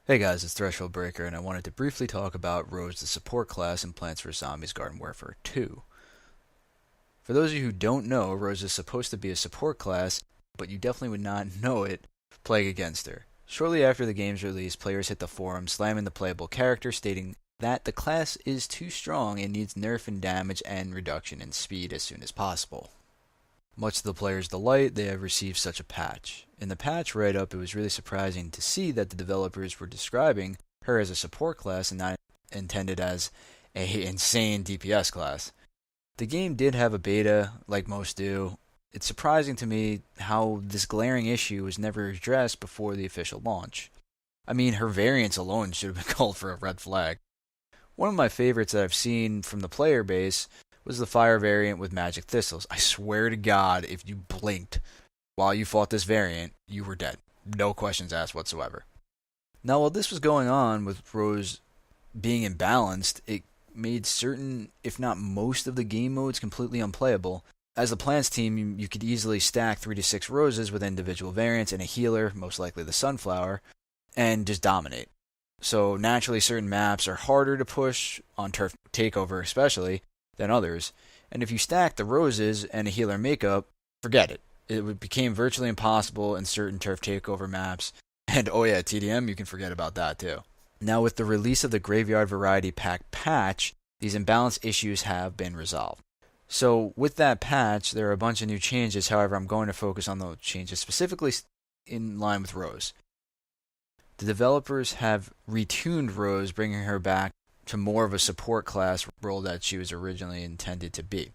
Hey guys, it's Threshold Breaker, and I wanted to briefly talk about Rose, the support class in Plants vs. Zombies Garden Warfare 2. For those of you who don't know, Rose is supposed to be a support class, but you definitely would not know it playing against her. Shortly after the game's release, players hit the forum slamming the playable character, stating that the class is too strong and needs nerf in damage and reduction in speed as soon as possible. Much to the players' delight, they have received such a patch. In the patch write-up, it was really surprising to see that the developers were describing her as a support class and not intended as a insane DPS class. The game did have a beta, like most do. It's surprising to me how this glaring issue was never addressed before the official launch. I mean, her variants alone should have been called for a red flag. One of my favorites that I've seen from the player base was the fire variant with magic thistles. I swear to God, if you blinked while you fought this variant, you were dead. No questions asked whatsoever. Now, while this was going on with Rose being imbalanced, it made certain, if not most, of the game modes completely unplayable. As the Plants team, you could easily stack 3 to 6 roses with individual variants and a healer, most likely the Sunflower, and just dominate. So naturally, certain maps are harder to push, on Turf Takeover especially, than others. And if you stack the roses and a healer makeup, forget it. It became virtually impossible in certain Turf Takeover maps. And oh yeah, TDM, you can forget about that too. Now with the release of the Graveyard Variety Pack patch, these imbalance issues have been resolved. So with that patch, there are a bunch of new changes. However, I'm going to focus on those changes specifically in line with Rose. The developers have retuned Rose, bringing her back to more of a support class role that she was originally intended to be.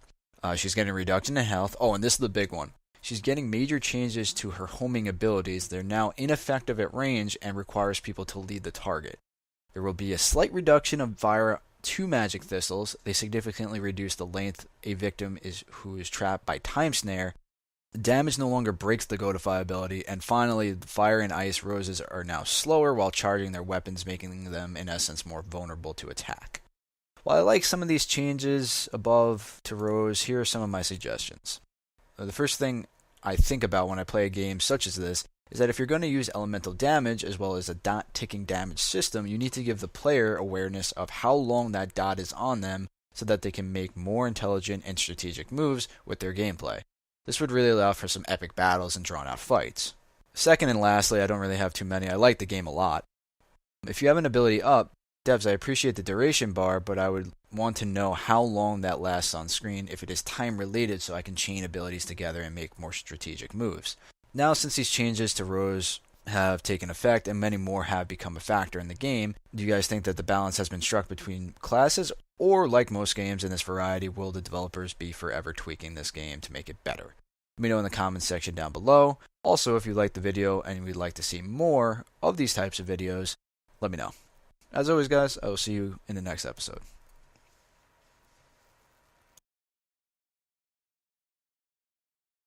She's getting a reduction in health. Oh, and this is the big one. She's getting major changes to her homing abilities. They're now ineffective at range and requires people to lead the target. There will be a slight reduction of via 2 magic thistles. They significantly reduce the length a victim who is trapped by Time Snare. Damage no longer breaks the Godify ability, and finally, the fire and ice roses are now slower while charging their weapons, making them, in essence, more vulnerable to attack. While I like some of these changes above to Rose, here are some of my suggestions. The first thing I think about when I play a game such as this is that if you're going to use elemental damage as well as a dot ticking damage system, you need to give the player awareness of how long that dot is on them so that they can make more intelligent and strategic moves with their gameplay. This would really allow for some epic battles and drawn-out fights. Second and lastly, I don't really have too many. I like the game a lot. If you have an ability up, devs, I appreciate the duration bar, but I would want to know how long that lasts on screen if it is time-related so I can chain abilities together and make more strategic moves. Now, since these changes to Rose have taken effect and many more have become a factor in the game, do you guys think that the balance has been struck between classes? Or, like most games in this variety, will the developers be forever tweaking this game to make it better? Let me know in the comments section down below. Also, if you liked the video and you'd like to see more of these types of videos, let me know. As always, guys, I will see you in the next episode.